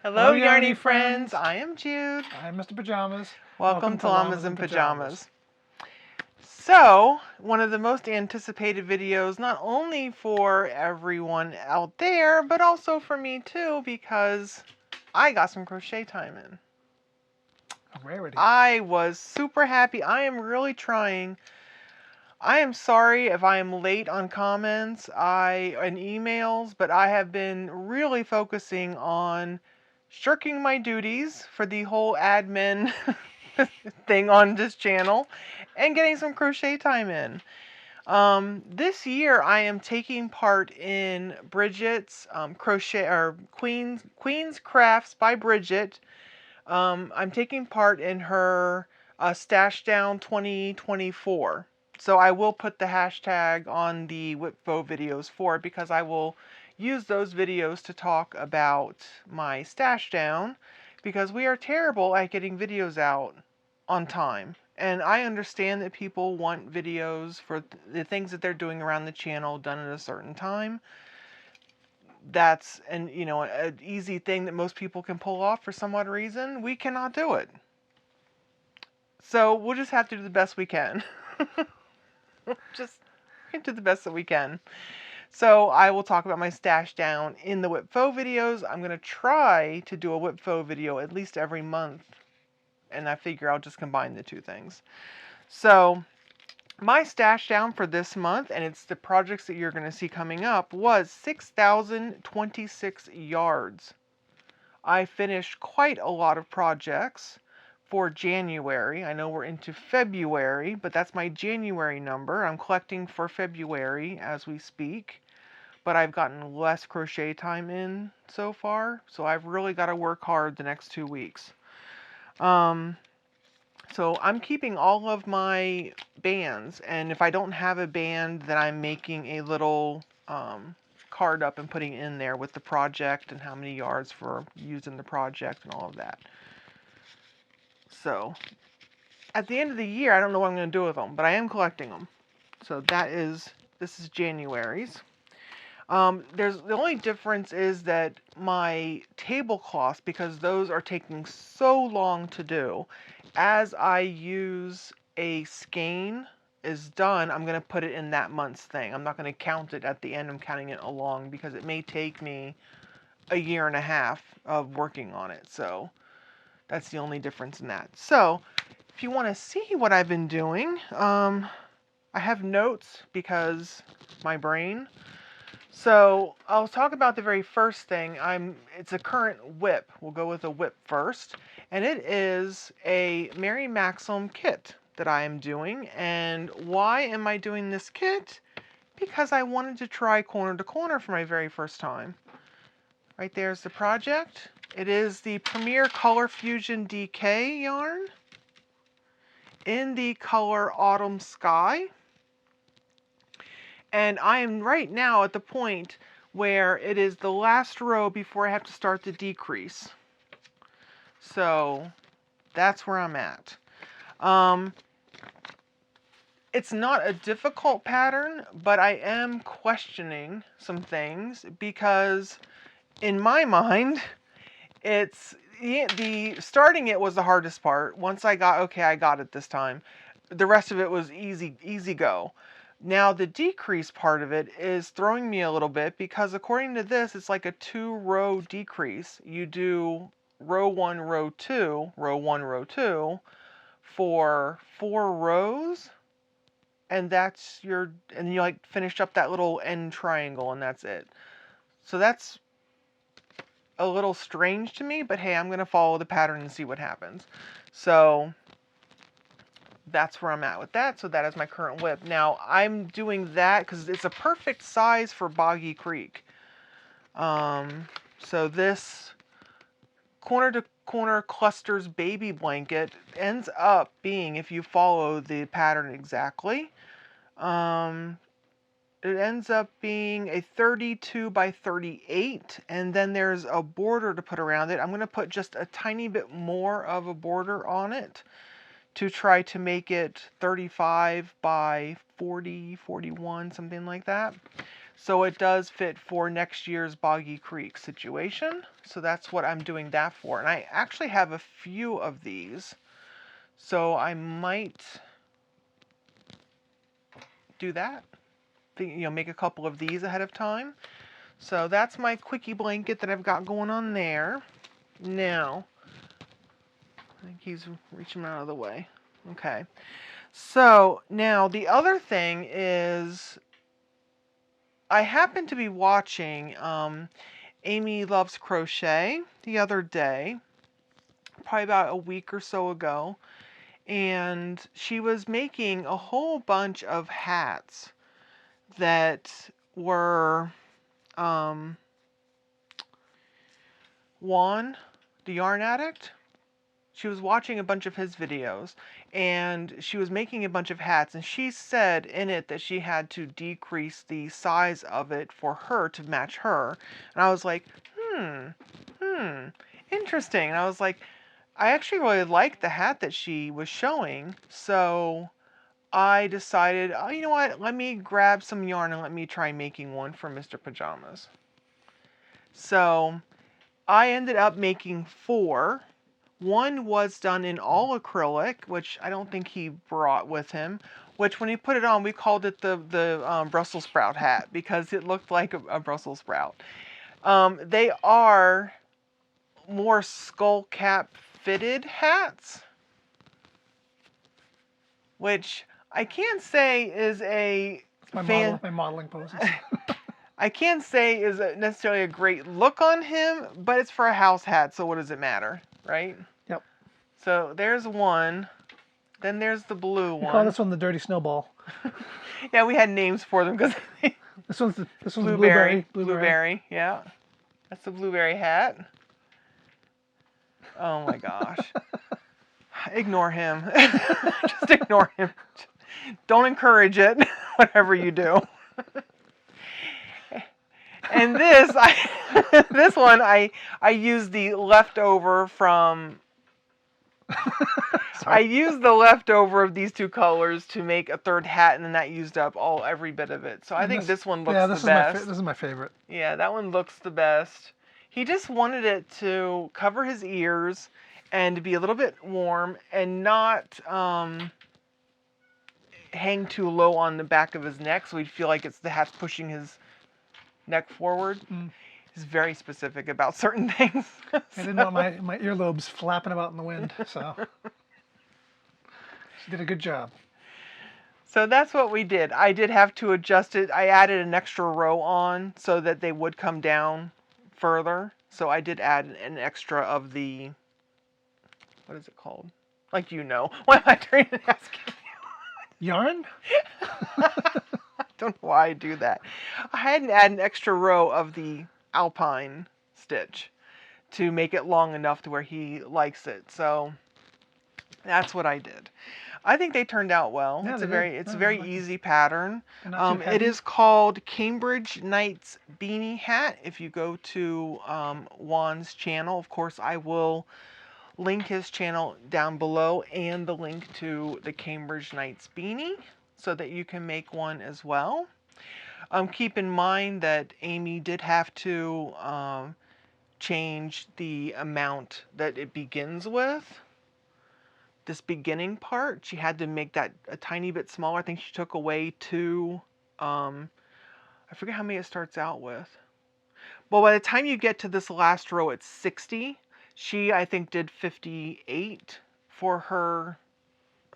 Hello, Yarny friends. I am Jude. I'm Mr. Pajamas. Welcome to Llamas and Pajamas. So, one of the most anticipated videos, not only for everyone out there, but also for me too, because I got some crochet time in. Rarity. I was super happy. I am really trying. I am sorry if I am late on comments and emails, but I have been really focusing on shirking my duties for the whole admin thing on this channel and getting some crochet time in. This year I am taking part in Bridget's crochet or Queen's Crafts by Bridget. I'm taking part in her Stash Down 2024. So I will put the hashtag on the WIP and FO videos for it, because I will use those videos to talk about my stash down, because we are terrible at getting videos out on time. And I understand that people want videos for the things that they're doing around the channel done at a certain time. That's an easy thing that most people can pull off. For some odd reason, we cannot do it. So we'll just have to do the best we can. Just do the best that we can. So I will talk about my stash down in the WIP and FO videos. I'm going to try to do a WIP and FO video at least every month, and I figure I'll just combine the two things. So my stash down for this month, and it's the projects that you're going to see coming up, was 6,026 yards. I finished quite a lot of projects for January. I know we're into February, but that's my January number. I'm collecting for February as we speak, but I've gotten less crochet time in so far, so I've really got to work hard the next 2 weeks. So I'm keeping all of my bands, and if I don't have a band, then I'm making a little card up and putting it in there with the project and how many yards for using the project and all of that. So at the end of the year, I don't know what I'm going to do with them, but I am collecting them. So this is January's. The only difference is that my tablecloths, because those are taking so long to do, as I use a skein is done, I'm going to put it in that month's thing. I'm not going to count it at the end. I'm counting it along because it may take me a year and a half of working on it. So that's the only difference in that. So if you want to see what I've been doing, I have notes because my brain. So I'll talk about the very first thing. It's a current WIP. We'll go with a WIP first. And it is a Mary Maxim kit that I am doing. And why am I doing this kit? Because I wanted to try corner to corner for my very first time. Right there's the project. It is the Premier Color Fusion DK yarn in the color Autumn Sky. And I am right now at the point where it is the last row before I have to start the decrease. So that's where I'm at. It's not a difficult pattern, but I am questioning some things because in my mind, starting it was the hardest part. Once I got it this time. The rest of it was easy go. Now the decrease part of it is throwing me a little bit because according to this, it's like a 2-row decrease. You do row 1, row 2, row 1, row 2 for 4 rows, and you like finish up that little end triangle, and that's it. So that's a little strange to me, but hey, I'm gonna follow the pattern and see what happens. So that's where I'm at with that. So that is my current WIP. Now I'm doing that because it's a perfect size for Boggy Creek. So this corner to corner clusters baby blanket ends up being, if you follow the pattern exactly, it ends up being a 32 by 38, and then there's a border to put around it. I'm going to put just a tiny bit more of a border on it to try to make it 35 by 40, 41, something like that. So it does fit for next year's Boggy Creek situation. So that's what I'm doing that for. And I actually have a few of these. So I might do that. Make a couple of these ahead of time. So that's my quickie blanket that I've got going on there. Now, I think he's reaching out of the way. Okay. So now the other thing is I happened to be watching Amy Loves Crochet the other day, probably about a week or so ago, and she was making a whole bunch of hats that were Juan, the yarn addict. She was watching a bunch of his videos, and she was making a bunch of hats, and she said in it that she had to decrease the size of it for her to match her. And I was like, interesting. And I was like, I actually really liked the hat that she was showing, so I decided, oh, you know what, let me grab some yarn and let me try making one for Mr. Pajamas. So I ended up making 4. One was done in all acrylic, which I don't think he brought with him, which when he put it on, we called it the Brussels sprout hat because it looked like a Brussels sprout. They are more skull cap fitted hats, which I can't say is a my modeling poses. I can't say is necessarily a great look on him, but it's for a house hat, so what does it matter, right? Yep. So there's one. Then there's the blue one. We call this one the Dirty Snowball. Yeah, we had names for them because this one's blueberry. Blueberry, yeah. That's the blueberry hat. Oh my gosh. Ignore him. Just ignore him. Don't encourage it, whatever you do. And this one I used the leftover from I used the leftover of these 2 colors to make a third hat, and then that used up every bit of it. So I think this one looks the best. This is my favorite. Yeah, that one looks the best. He just wanted it to cover his ears and to be a little bit warm and not hang too low on the back of his neck, so he'd feel like the hat's pushing his neck forward. He's very specific about certain things. I didn't want my earlobes flapping about in the wind, so she did a good job. So that's what we did. I did have to adjust it. I added an extra row on so that they would come down further. So I did add an extra of the, what is it called? Like Why am I turning and asking you? Yarn? I don't know why I do that. I had to add an extra row of the alpine stitch to make it long enough to where he likes it. So that's what I did. I think they turned out well. Yeah, it's a very easy pattern. It is called Cambridge Knights Beanie Hat. If you go to Juan's channel, of course I will link his channel down below and the link to the Cambridge Knights beanie so that you can make one as well. Keep in mind that Amy did have to change the amount that it begins with. This beginning part, she had to make that a tiny bit smaller. I think she took away 2, I forget how many it starts out with. Well, by the time you get to this last row, it's 60. She, I think, did 58 for her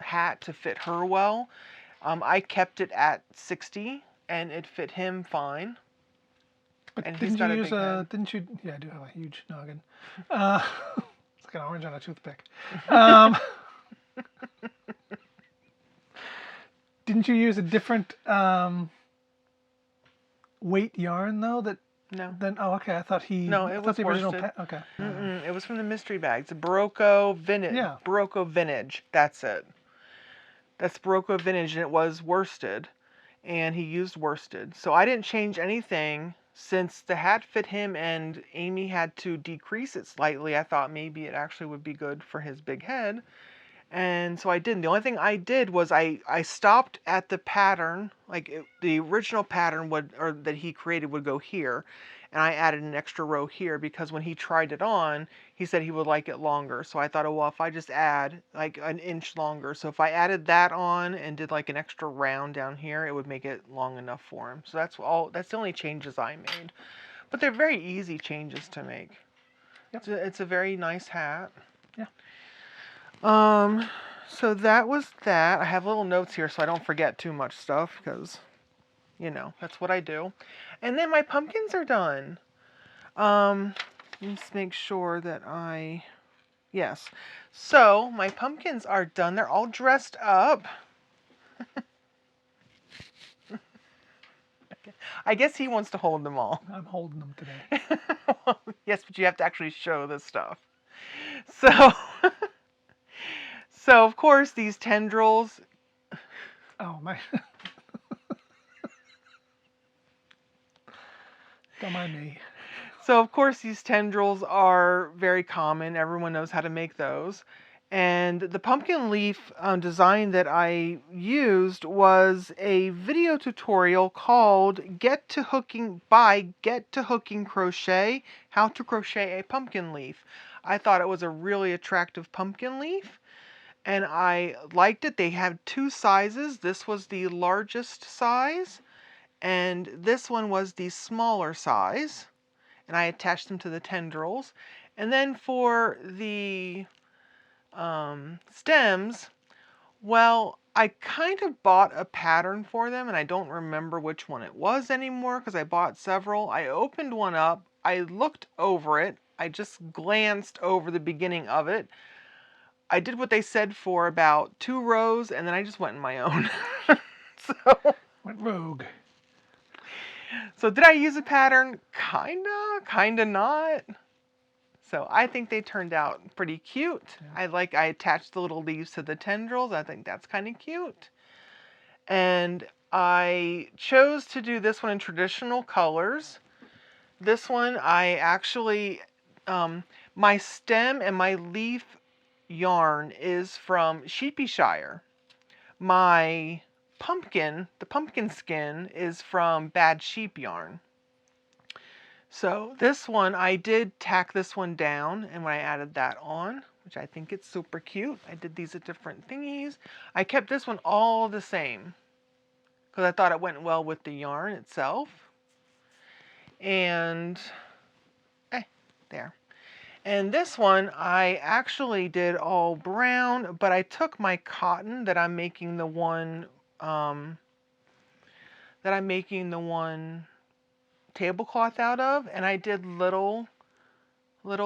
hat to fit her well. I kept it at 60, and it fit him fine. But and didn't you use a? Didn't you? Yeah, I do have a huge noggin. It's like an orange on a toothpick. Didn't you use a different weight yarn though? No. Then okay, I thought he. No, it was the original. Okay. It was from the mystery bags. The Berroco Vintage. Yeah. Berroco Vintage. That's it. That's Berroco Vintage, and it was worsted, and he used worsted. So I didn't change anything since the hat fit him, and Amy had to decrease it slightly. I thought maybe it actually would be good for his big head, And so I didn't. The only thing I did was I stopped at the pattern, like the original pattern that he created would go here, and I added an extra row here because when he tried it on, he said he would like it longer. So I thought, oh well, if I just add like an inch longer, so if I added that on and did like an extra round down here, it would make it long enough for him. So that's the only changes I made. But they're very easy changes to make. Yep. It's a very nice hat. Yeah. So that was that. I have little notes here so I don't forget too much stuff because, that's what I do. And then my pumpkins are done. Let's make sure that yes. So my pumpkins are done. They're all dressed up. I guess he wants to hold them all. I'm holding them today. Yes, but you have to actually show this stuff. So, so of course these tendrils. Oh my. Don't mind me. So of course these tendrils are very common. Everyone knows how to make those. And the pumpkin leaf design that I used was a video tutorial called Get to Hooking Crochet, How to Crochet a Pumpkin Leaf. I thought it was a really attractive pumpkin leaf and I liked it. They have two sizes. This was the largest size and this one was the smaller size. And I attached them to the tendrils. And then for the stems, well, I kind of bought a pattern for them, and I don't remember which one it was anymore because I bought several. I opened one up, I looked over it, I just glanced over the beginning of it. I did what they said for about 2 rows, and then I just went in my own. Went rogue. So did I use a pattern? Kinda not. So I think they turned out pretty cute. Yeah. I attached the little leaves to the tendrils. I think that's kind of cute. And I chose to do this one in traditional colors. This one I actually, my stem and my leaf yarn is from Sheepyshire. My the pumpkin skin is from Bad Sheep yarn. So this one, I did tack this one down, and when I added that on, which I think it's super cute, I did these at different thingies. I kept this one all the same, because I thought it went well with the yarn itself. And, there. And this one, I actually did all brown, but I took my cotton that I'm making the one, tablecloth out of, and I did little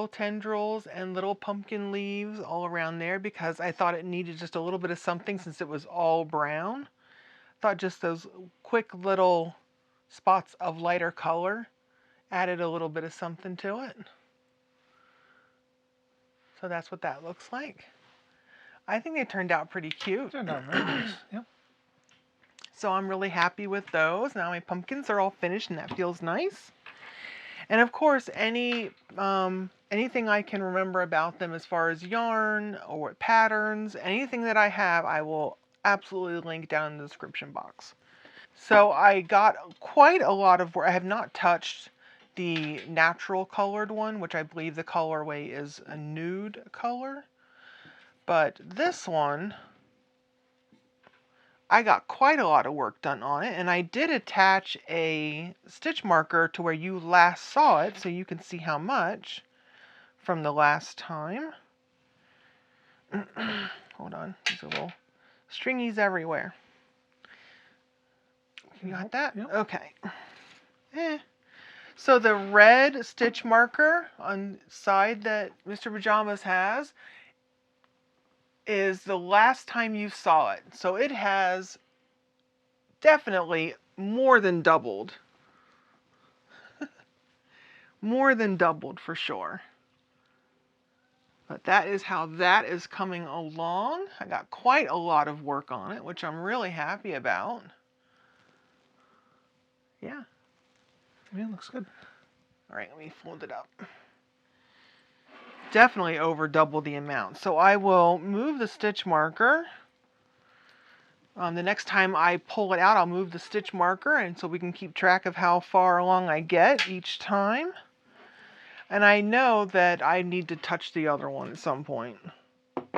tendrils and little pumpkin leaves all around there because I thought it needed just a little bit of something since it was all brown. I thought just those quick little spots of lighter color added a little bit of something to it. So that's what that looks like. I think they turned out pretty cute. Turned out very nice. Yep. So I'm really happy with those. Now my pumpkins are all finished and that feels nice. And of course, anything I can remember about them as far as yarn or patterns, anything that I have, I will absolutely link down in the description box. So I got quite a lot of work. I have not touched the natural colored one, which I believe the colorway is a nude color. But this one, I got quite a lot of work done on it, and I did attach a stitch marker to where you last saw it so you can see how much from the last time. Hold on, there's a little stringies everywhere. You got that? Yep. Okay. So the red stitch marker on side that Mr. Pajamas has is the last time you saw it. So it has definitely more than doubled. More than doubled for sure. But that is how that is coming along. I got quite a lot of work on it, which I'm really happy about. Yeah. Yeah, looks good. All right, let me fold it up. definitely over double the amount. So I will move the stitch marker. The next time I pull it out, I'll move the stitch marker, and so we can keep track of how far along I get each time. And I know that I need to touch the other one at some point.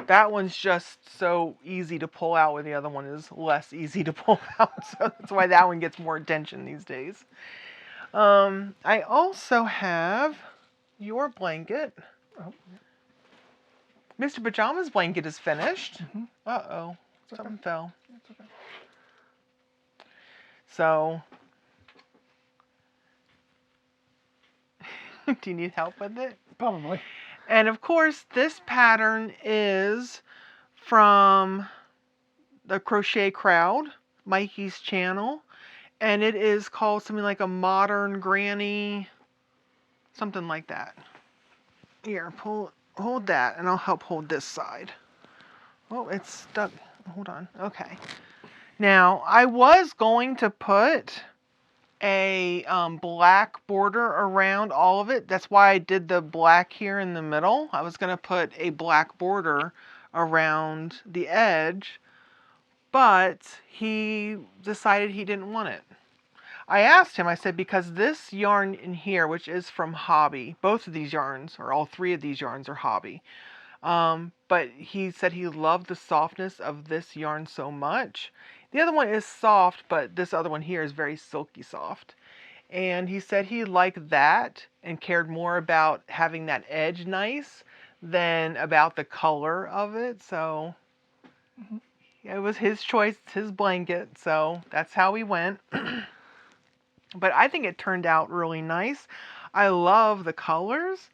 That one's just so easy to pull out, where the other one is less easy to pull out. So that's why that one gets more attention these days. I also have your blanket. Oh. Mr. Pajamas blanket is finished. Mm-hmm. Uh-oh. Something fell. It's okay. So, do you need help with it? Probably. And of course, this pattern is from the Crochet Crowd, Mikey's channel. And it is called something like a modern granny, something like that. Here, hold that, and I'll help hold this side. Oh, it's stuck. Hold on. Okay. Now, I was going to put a black border around all of it. That's why I did the black here in the middle. I was going to put a black border around the edge, but he decided he didn't want it. I asked him, I said, because this yarn in here, which is from Hobbii, both of these yarns, or all three of these yarns are Hobbii, but he said he loved the softness of this yarn so much. The other one is soft, but this other one here is very silky soft. And he said he liked that and cared more about having that edge nice than about the color of it. So it was his choice, his blanket. So that's how we went. But I think it turned out really nice. I love the colors.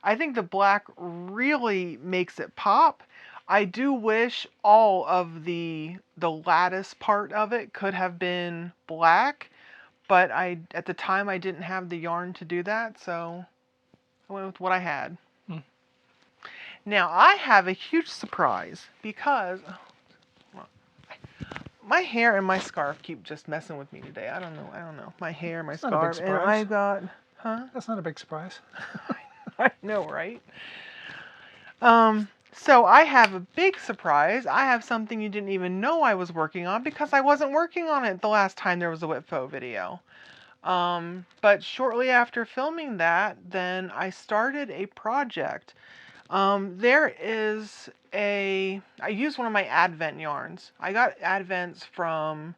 I think the black really makes it pop. I do wish all of the lattice part of it could have been black, but at the time I didn't have the yarn to do that, so I went with what I had. Now I have a huge surprise because my hair and my scarf keep just messing with me today. I don't know. My hair, my scarf, and I got, That's not a big surprise. I know, right? So I have a big surprise. I have something you didn't even know I was working on because I wasn't working on it the last time there was a WIP FO video. But shortly after filming that, then I started a project. I used one of my Advent yarns. I got Advents from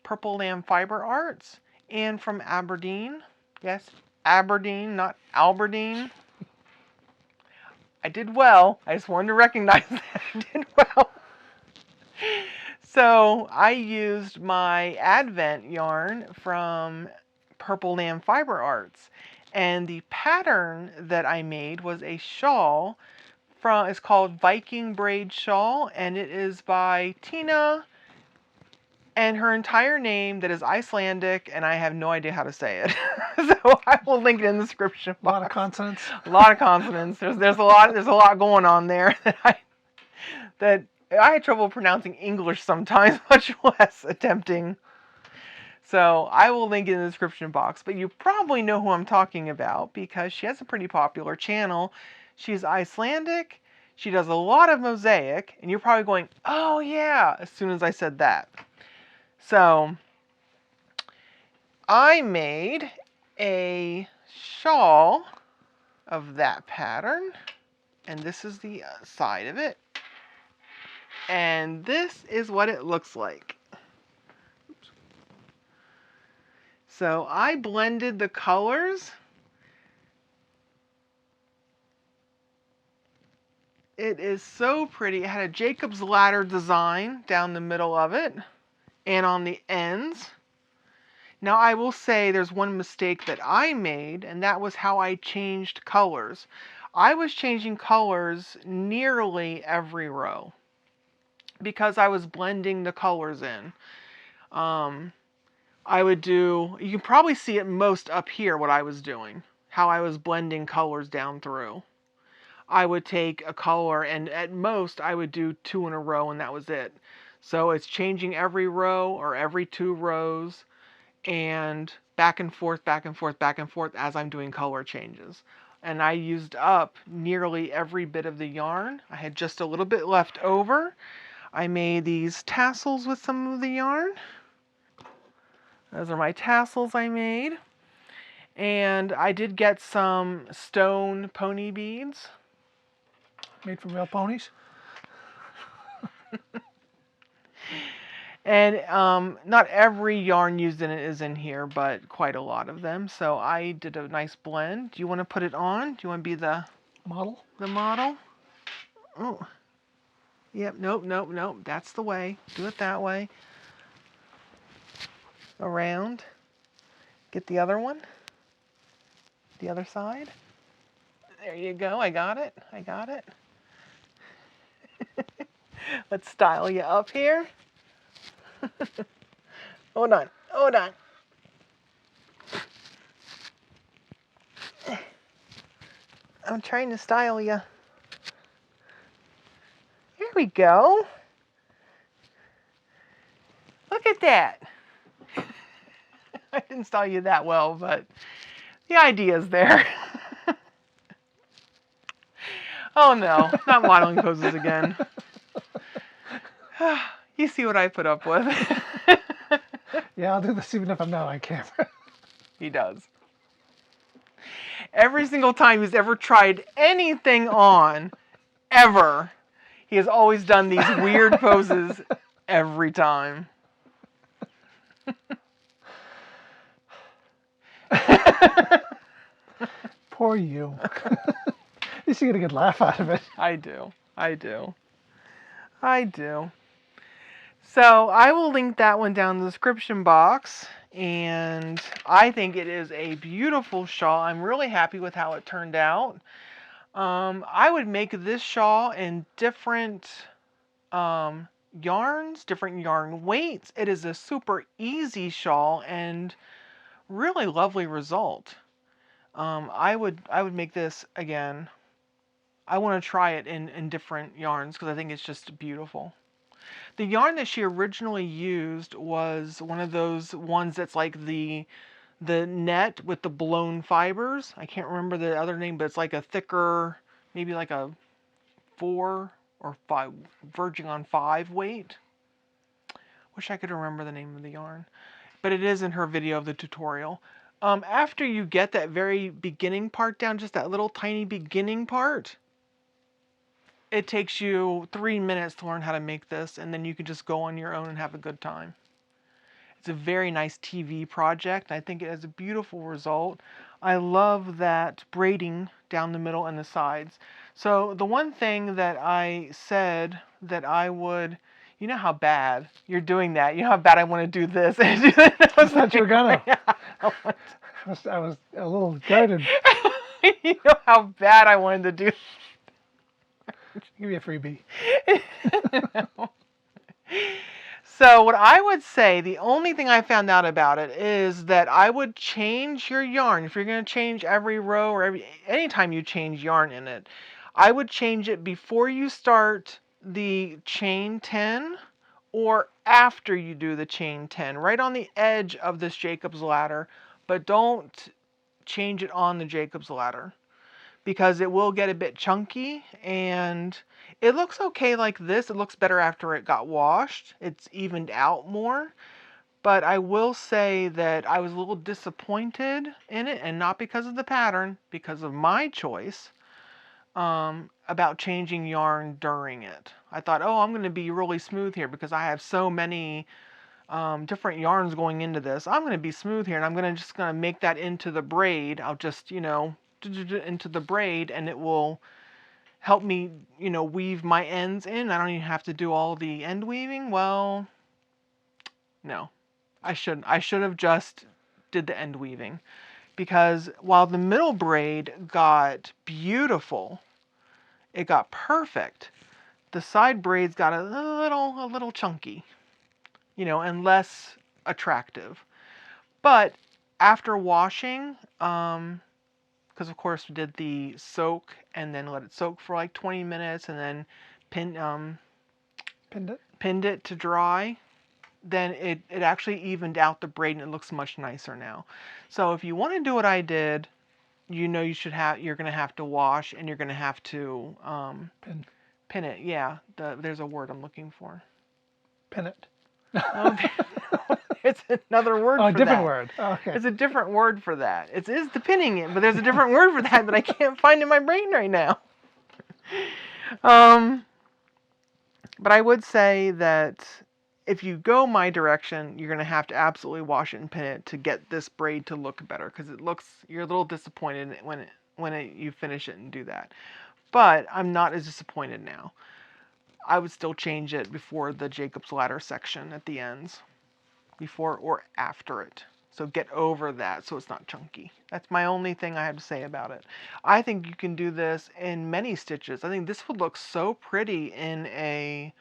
Purple Lamb Fiber Arts and from Aberdeen. Yes, Aberdeen, not Alberdeen. I did well. I just wanted to recognize that I did well. So I used my Advent yarn from Purple Lamb Fiber Arts. And the pattern that I made was a shawl. It's called Viking Braid Shawl. And it is by Tina. And her entire name, that is Icelandic, and I have no idea how to say it. So I will link it in the description box. A lot of consonants. A lot of consonants. There's a lot going on there that I had trouble pronouncing English sometimes, much less attempting. So I will link it in the description box. But you probably know who I'm talking about because she has a pretty popular channel. She's Icelandic. She does a lot of mosaic, and you're probably going, "Oh yeah," as soon as I said that. So I made a shawl of that pattern, and this is the side of it, and this is what it looks like. Oops. So I blended the colors. It is so pretty. It had a Jacob's ladder design down the middle of it and on the ends. Now I will say there's one mistake that I made, and that was how I changed colors. I was changing colors nearly every row because I was blending the colors in. I would do, you can probably see it most up here what I was doing, how I was blending colors down through. I would take a color and at most I would do 2 in a row and that was it. So it's changing every row or every 2 rows and back and forth, back and forth, back and forth as I'm doing color changes. and I used up nearly every bit of the yarn. I had just a little bit left over. I made these tassels with some of the yarn. Those are my tassels I made. And I did get some stone pony beads. Made from real ponies? And not every yarn used in it is in here, but quite a lot of them. So I did a nice blend. Do you want to put it on? Do you want to be the Model? the model? Oh, yep. Nope, nope, nope. That's the way. Do it that way. Around. Get the other one. The other side. There you go. I got it. I got it. Let's style you up here. Hold on. Hold on. I'm trying to style you. Here we go. Look at that. I didn't style you that well, but the idea's there. Oh no, not modeling poses again. You see what I put up with. Yeah, I'll do this even if I'm not on camera. He does. Every single time he's ever tried anything on, ever, he has always done these weird poses every time. Poor you. At least you get a good laugh out of it. I do. I do. I do. So I will link that one down in the description box. And I think it is a beautiful shawl. I'm really happy with how it turned out. I would make this shawl in different yarns, different yarn weights. It is a super easy shawl and really lovely result. I would make this again. I want to try it in different yarns because I think it's just beautiful. The yarn that she originally used was one of those ones that's like the net with the blown fibers. I can't remember the other name, but it's like a thicker, maybe like a 4 or 5, verging on 5 weight. Wish I could remember the name of the yarn, but it is in her video of the tutorial. After you get that very beginning part down, just that little tiny beginning part, it takes you 3 minutes to learn how to make this, and then you can just go on your own and have a good time. It's a very nice TV project. I think it has a beautiful result. I love that braiding down the middle and the sides. So the one thing that I said that I would, you know how bad you're doing that. You know how bad I want to do this. I thought you were gonna. I was a little guarded. You know how bad I wanted to do. Give me a freebie. No. So what I would say, the only thing I found out about it is that I would change your yarn. If you're going to change every row or anytime you change yarn in it, I would change it before you start the chain 10 or after you do the chain 10, right on the edge of this Jacob's ladder, but don't change it on the Jacob's ladder because it will get a bit chunky, and it looks okay like this. It looks better after it got washed. It's evened out more. But I will say that I was a little disappointed in it, and not because of the pattern, because of my choice about changing yarn during it. I thought, oh, I'm going to be really smooth here because I have so many different yarns going into this. I'm going to be smooth here, and I'm just going to make that into the braid. I'll just, into the braid, and it will help me, weave my ends in. I don't even have to do all the end weaving. Well, no. I should have just did the end weaving, because while the middle braid got beautiful, it got perfect, the side braids got a little chunky, and less attractive. But after washing, because of course we did the soak and then let it soak for like 20 minutes and then pinned it to dry, then it actually evened out the braid and it looks much nicer now. So if you want to do what I did, you know you're going to have to wash, and you're going to have to pin it. Yeah, there's a word I'm looking for. Pin it. No, there's another word Oh, for a different that. word. Oh, okay. There's a different word for that. It is the pinning it, but there's a different word for that I can't find in my brain right now. But I would say that if you go my direction, you're going to have to absolutely wash it and pin it to get this braid to look better, because you're a little disappointed when you finish it and do that. But I'm not as disappointed now. I would still change it before the Jacob's Ladder section at the ends, before or after it. So get over that so it's not chunky. That's my only thing I have to say about it. I think you can do this in many stitches. I think this would look so pretty in a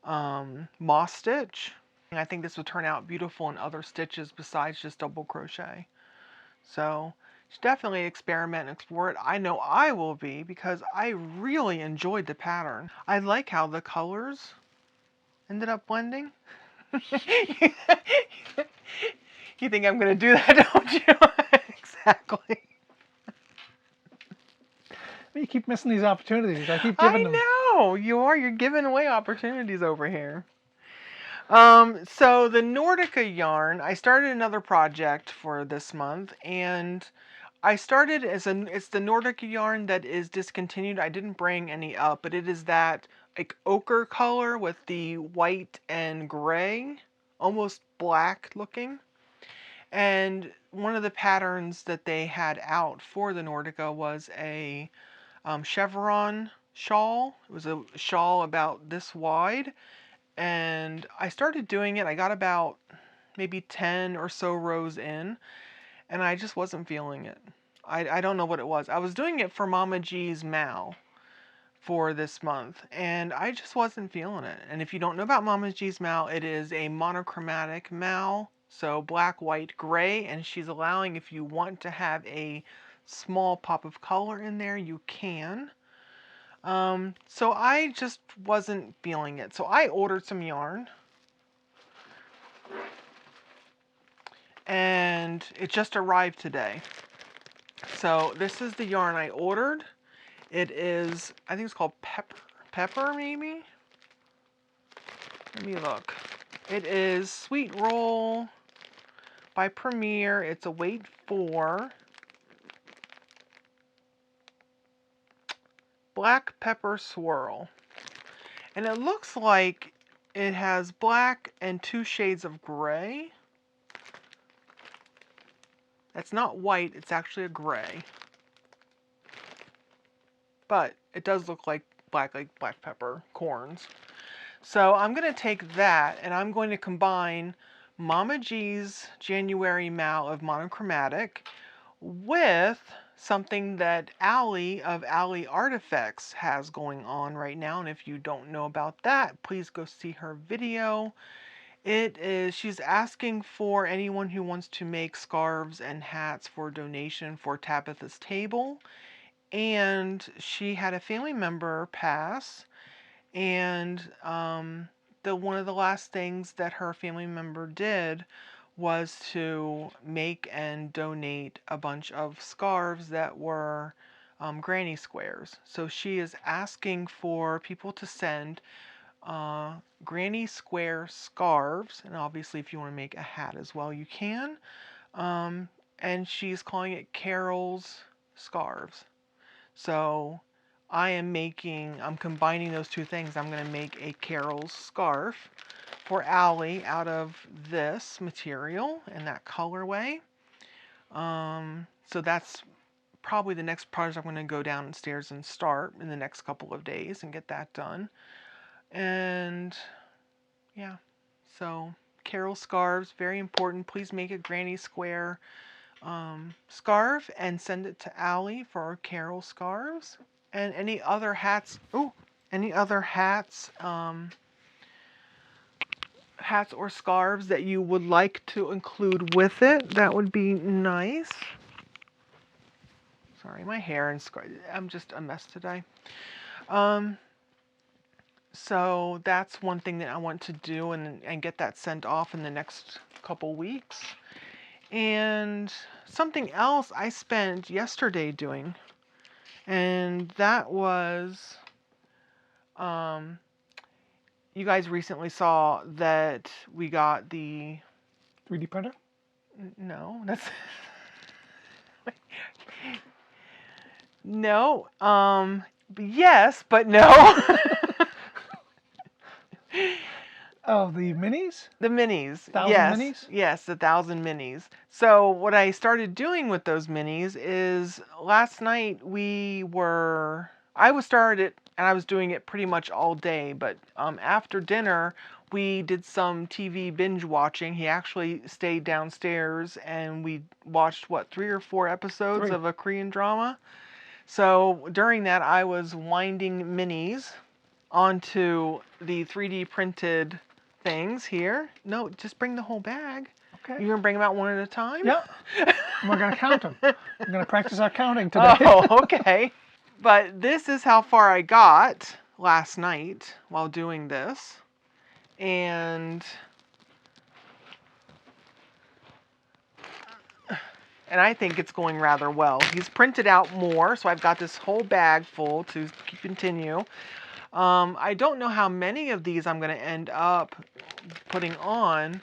moss stitch. I think this would turn out beautiful in other stitches besides just double crochet. So definitely experiment and explore it. I know I will be, because I really enjoyed the pattern. I like how the colors ended up blending. You think I'm going to do that, don't you? Exactly. You keep missing these opportunities. I keep giving them. I know you are. You're giving away opportunities over here. So the Nordica yarn, I started another project for this month, and I started it's the Nordica yarn that is discontinued. I didn't bring any up, but it is that like ochre color with the white and gray, almost black looking. And one of the patterns that they had out for the Nordica was a chevron shawl. It was a shawl about this wide. And I started doing it. I got about maybe 10 or so rows in, and I just wasn't feeling it. I don't know what it was. I was doing it for Mama G's Mal for this month, and I just wasn't feeling it. And if you don't know about Mama G's Mal, it is a monochromatic mal, so black, white, gray, and she's allowing, if you want to have a small pop of color in there, you can. So I just wasn't feeling it. So I ordered some yarn, and it just arrived today. So this is the yarn I ordered. It is, I think it's called Pepper maybe? Let me look. It is Sweet Roll by Premier. It's a weight 4. Black Pepper Swirl. And it looks like it has black and 2 shades of gray. It's not white, it's actually a gray. But it does look like black pepper corns. So I'm going to take that, and I'm going to combine Mama G's January Mal of Monochromatic with something that Allie of Allie Artifacts has going on right now. And if you don't know about that, please go see her video. She's asking for anyone who wants to make scarves and hats for donation for Tabitha's Table. And she had a family member pass, and one of the last things that her family member did was to make and donate a bunch of scarves that were granny squares. So she is asking for people to send granny square scarves, and obviously if you want to make a hat as well, you can. And she's calling it Carol's Scarves. So I'm combining those two things. I'm going to make a Carol's scarf for Allie out of this material in that colorway. So that's probably the next project I'm going to go downstairs and start in the next couple of days and get that done. And yeah, so Carol scarves, very important. Please make a granny square scarf and send it to Allie for Carol scarves. And any other hats, hats or scarves that you would like to include with it, that would be nice. Sorry, my hair and I'm just a mess today. So that's one thing that I want to do and get that sent off in the next couple weeks. And something else I spent yesterday doing, and that was, you guys recently saw that we got the 3D printer? no, that's no, yes, but no. Oh, the minis? The minis. 1,000 Yes. minis? Yes, the 1,000 minis. So what I started doing with those minis is last night I was started and I was doing it pretty much all day, but after dinner we did some TV binge watching. He actually stayed downstairs and we watched 3 or 4 episodes 3. of a Korean drama. So during that I was winding minis onto the 3D printed things here. No, just bring the whole bag. Okay. You're going to bring them out one at a time? Yeah. And we're going to count them. We're going to practice our counting today. Oh, okay. But this is how far I got last night while doing this. And I think it's going rather well. He's printed out more, so I've got this whole bag full to continue. I don't know how many of these I'm going to end up putting on,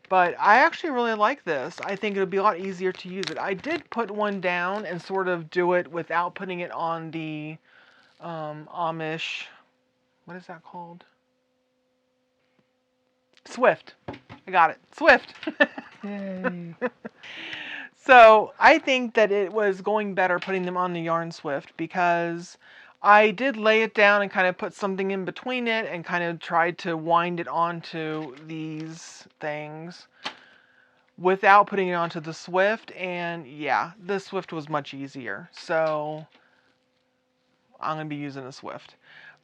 but I actually really like this. I think it'll be a lot easier to use it. I did put one down and sort of do it without putting it on the Amish, what is that called? Swift. I got it. Swift. Yay. So I think that it was going better putting them on the Yarn Swift because I did lay it down and kind of put something in between it and kind of tried to wind it onto these things without putting it onto the Swift. And yeah, the Swift was much easier. So I'm going to be using a Swift.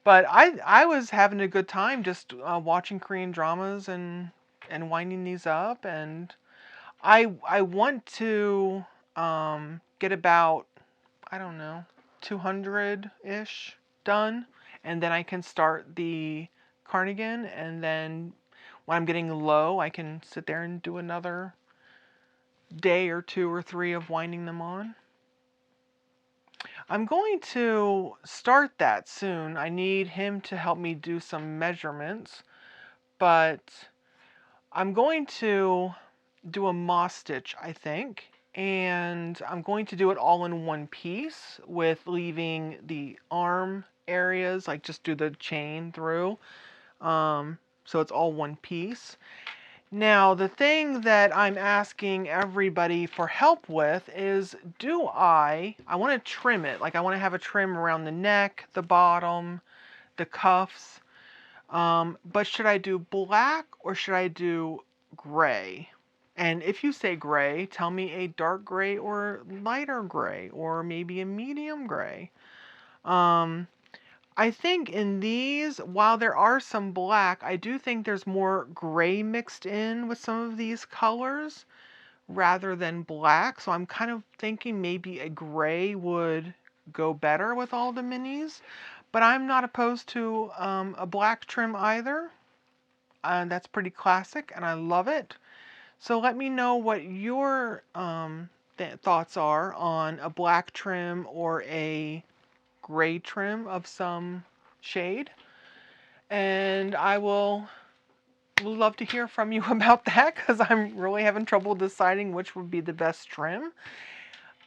But I was having a good time just watching Korean dramas and winding these up. And I want to get about, I don't know, 200-ish done, and then I can start the cardigan, and then when I'm getting low, I can sit there and do another day or 2 or 3 of winding them on. I'm going to start that soon. I need him to help me do some measurements, but I'm going to do a moss stitch, I think, and I'm going to do it all in one piece with leaving the arm areas, like just do the chain through, so it's all one piece. Now, the thing that I'm asking everybody for help with is, I want to trim it, like I want to have a trim around the neck, the bottom, the cuffs, but should I do black or should I do gray? And if you say gray, tell me a dark gray or lighter gray or maybe a medium gray. I think in these, while there are some black, I do think there's more gray mixed in with some of these colors rather than black. So I'm kind of thinking maybe a gray would go better with all the minis. But I'm not opposed to a black trim either. That's pretty classic and I love it. So let me know what your thoughts are on a black trim or a gray trim of some shade. And I will love to hear from you about that because I'm really having trouble deciding which would be the best trim.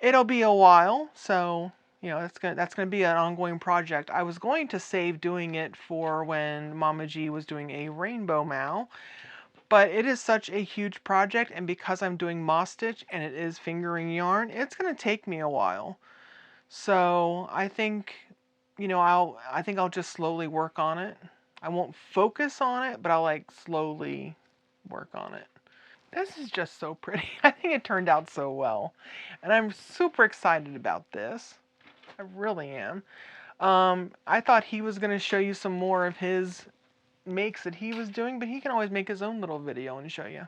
It'll be a while, so you know that's gonna be an ongoing project. I was going to save doing it for when Mama G was doing a rainbow Mao, but it is such a huge project, and because I'm doing moss stitch and it is fingering yarn, it's gonna take me a while. So I think, you know, I think I'll just slowly work on it. I won't focus on it, but I'll like slowly work on it. This is just so pretty. I think it turned out so well. And I'm super excited about this. I really am. I thought he was going to show you some more of his makes that he was doing, but he can always make his own little video and show you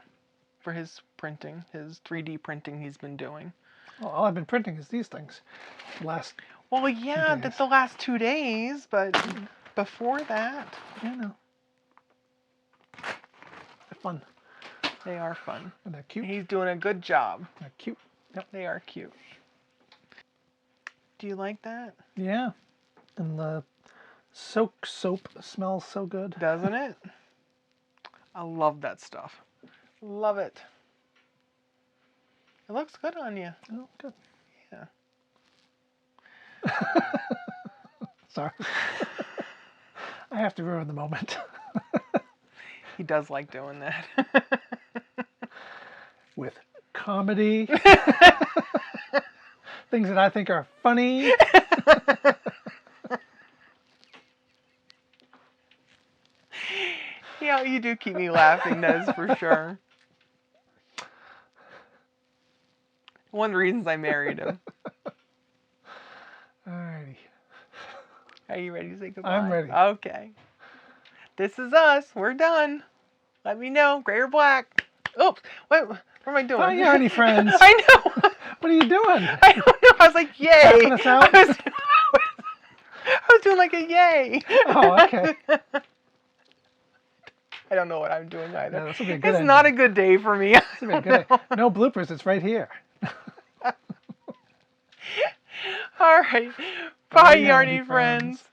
for his printing, his 3D printing he's been doing. Well, all I've been printing is these things. Well, yeah, that's the last 2 days, but before that. Yeah, no. Fun. They are fun. And they're cute. He's doing a good job. They're cute. Yep. They are cute. Do you like that? Yeah. And the soak soap smells so good. Doesn't it? I love that stuff. Love it. It looks good on you. Oh, good. Yeah. Sorry. I have to ruin the moment. He does like doing that. With comedy. Things that I think are funny. Yeah, you do keep me laughing, Nez, for sure. One of the reasons I married him. Alrighty. Are you ready to say goodbye? I'm ready. Okay. This is us. We're done. Let me know, gray or black. Oops. What am I doing? Hi, Yarny friends. I know. What are you doing? I don't know. I was like, yay. Tapping us out? I was doing like a yay. Oh, okay. I don't know what I'm doing either. Yeah, this will be a good It's ending. not a good day for me. This will be a good day. No bloopers. It's right here. All right. Bye, Yarny friends.